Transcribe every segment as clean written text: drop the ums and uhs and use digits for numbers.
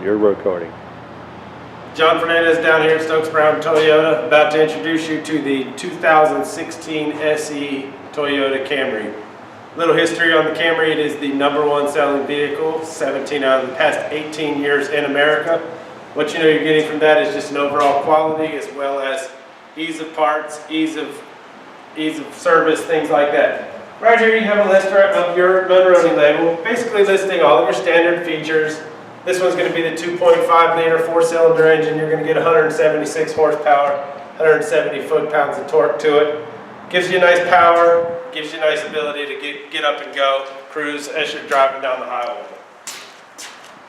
You're recording. John Fernandez down here at Stokes Brown Toyota, about to introduce you to the 2016 SE Toyota Camry. Little history on the Camry: it is the #1 selling vehicle, 17 out of the past 18 years in America. What you know you're getting from that is just an overall quality as well as ease of parts, ease of service, things like that. Right here you have a list of your Monroney label, basically listing all of your standard features. This one's going to be the 2.5 liter 4-cylinder engine. You're going to get 176 horsepower, 170 foot-pounds of torque to it. Gives you nice power, gives you a nice ability to get up and go, cruise as you're driving down the highway.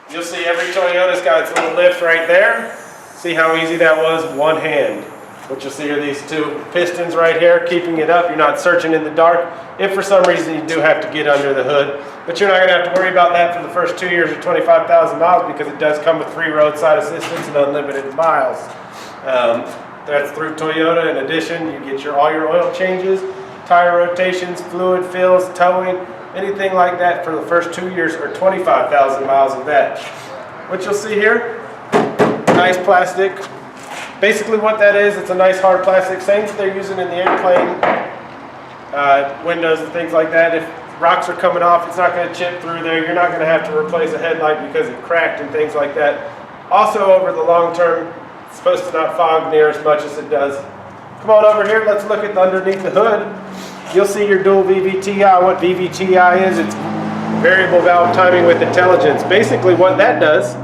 You'll see every Toyota's got its little lift right there. See how easy that was, one hand. What you'll see are these two pistons right here, keeping it up. You're not searching in the dark. If for some reason you do have to get under the hood, but you're not going to have to worry about that for the first 2 years or 25,000 miles, because it does come with free roadside assistance and unlimited miles. That's through Toyota. In addition, you get all your oil changes, tire rotations, fluid fills, towing, anything like that for the first 2 years or 25,000 miles of that. What you'll see here, nice plastic. Basically what that is, it's a nice hard plastic, same that they're using in the airplane windows and things like that. If rocks are coming off, it's not going to chip through there. You're not going to have to replace a headlight because it cracked and things like that. Also, over the long term, it's supposed to not fog near as much as it does. Come on over here, let's look at underneath the hood. You'll see your dual VVTi. What VVTi is, it's variable valve timing with intelligence. Basically what that does,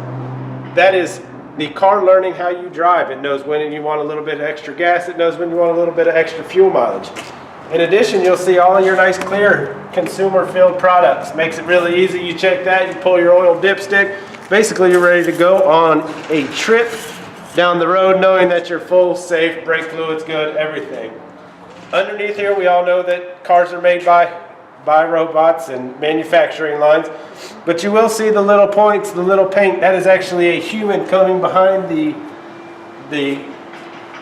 that is the car learning how you drive. It knows when you want a little bit of extra gas. It knows when you want a little bit of extra fuel mileage. In addition, you'll see all of your nice clear consumer filled products. Makes it really easy. You check that, you pull your oil dipstick. Basically, you're ready to go on a trip down the road knowing that you're full, safe, brake fluid's good, everything. Underneath here, we all know that cars are made by robots and manufacturing lines, but you will see the little points, the little paint. That is actually a human coming behind the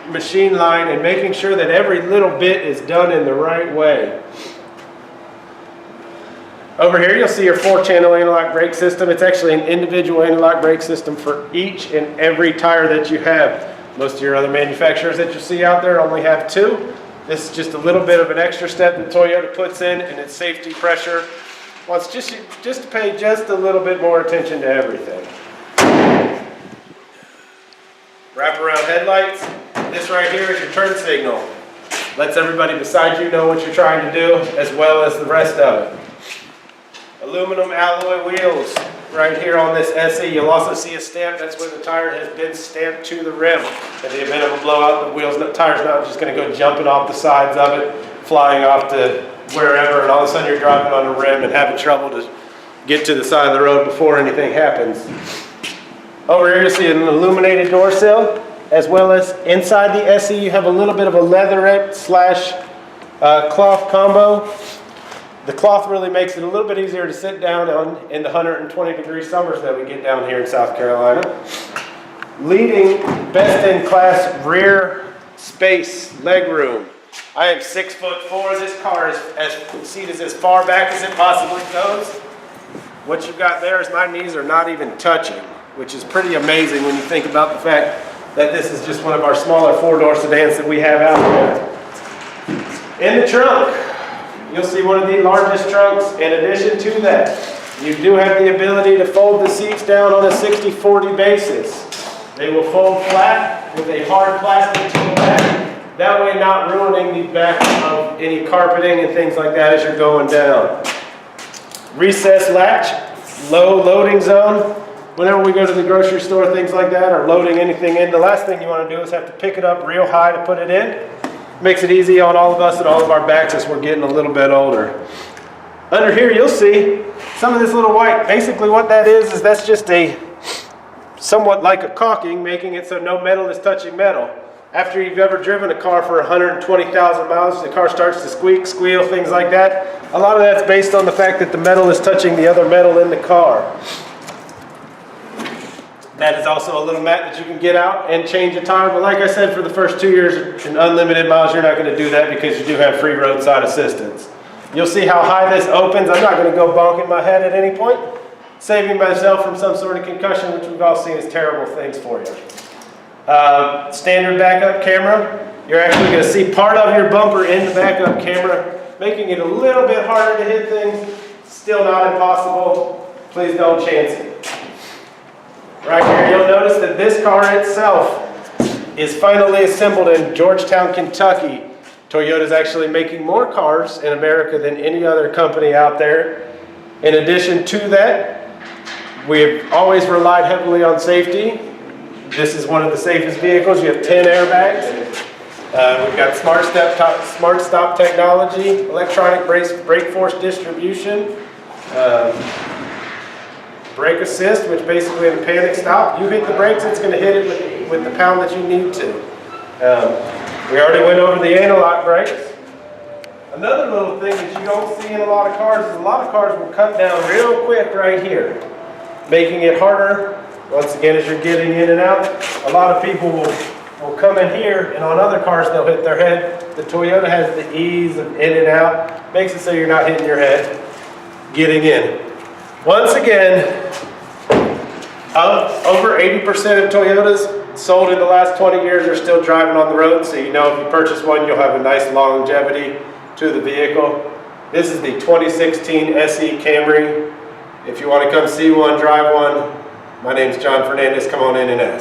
machine line and making sure that every little bit is done in the right way. Over here you'll see your 4-channel anti-lock brake system. It's actually an individual anti-lock brake system for each and every tire that you have. Most of your other manufacturers that you see out there only have 2. This is just a little bit of an extra step that Toyota puts in its safety pressure. Wants just to pay just a little bit more attention to everything. Wraparound headlights. This right here is your turn signal. Lets everybody beside you know what you're trying to do, as well as the rest of it. Aluminum alloy wheels right here on this SE. You'll also see a stamp. That's where the tire has been stamped to the rim. In the event of a blowout, the tire's not just going to go jumping off the sides of it, flying off to wherever, and all of a sudden you're driving on a rim and having trouble to get to the side of the road before anything happens. Over here you'll see an illuminated door sill, as well as inside the SE you have a little bit of a leatherette slash cloth combo. The cloth really makes it a little bit easier to sit down on in the 120-degree summers that we get down here in South Carolina. Leading best-in-class rear space leg room. I am 6'4". This car seat is as far back as it possibly goes. What you've got there is my knees are not even touching, which is pretty amazing when you think about the fact that this is just one of our smaller 4-door sedans that we have out there. In the trunk, you'll see one of the largest trunks. In addition to that, you do have the ability to fold the seats down on a 60-40 basis. They will fold flat with a hard plastic to the back, that way not ruining the back of any carpeting and things like that as you're going down. Recessed latch, low loading zone. Whenever we go to the grocery store, things like that, or loading anything in, the last thing you want to do is have to pick it up real high to put it in. Makes it easy on all of us and all of our backs as we're getting a little bit older. Under here you'll see some of this little white. Basically what that is that's just a somewhat like a caulking, making it so no metal is touching metal. After you've ever driven a car for 120,000 miles, the car starts to squeak, squeal, things like that. A lot of that's based on the fact that the metal is touching the other metal in the car. That is also a little mat that you can get out and change a tire. But like I said, for the first 2 years and unlimited miles, you're not going to do that because you do have free roadside assistance. You'll see how high this opens. I'm not going to go bonking my head at any point. saving myself from some sort of concussion, which we've all seen is terrible things for you. Standard backup camera. You're actually going to see part of your bumper in the backup camera, making it a little bit harder to hit things. Still not impossible. Please don't chance it. Right here, you'll notice that this car itself is finally assembled in Georgetown, Kentucky. Toyota's actually making more cars in America than any other company out there. In addition to that, we've always relied heavily on safety. This is one of the safest vehicles. You have 10 airbags. We've got smart stop technology, electronic brake force distribution, brake assist, which basically in a panic stop, you hit the brakes, it's going to hit it with the pound that you need to. We already went over the anti-lock brakes. Another little thing that you don't see in a lot of cars is a lot of cars will cut down real quick right here, making it harder. Once again, as you're getting in and out, a lot of people will come in here, and on other cars they'll hit their head. The Toyota has the ease of in and out, makes it so you're not hitting your head getting in. Once again, over 80% of Toyotas sold in the last 20 years are still driving on the road, so you know if you purchase one, you'll have a nice longevity to the vehicle. This is the 2016 SE Camry. If you want to come see one, drive one, my name's John Fernandez. Come on in and ask.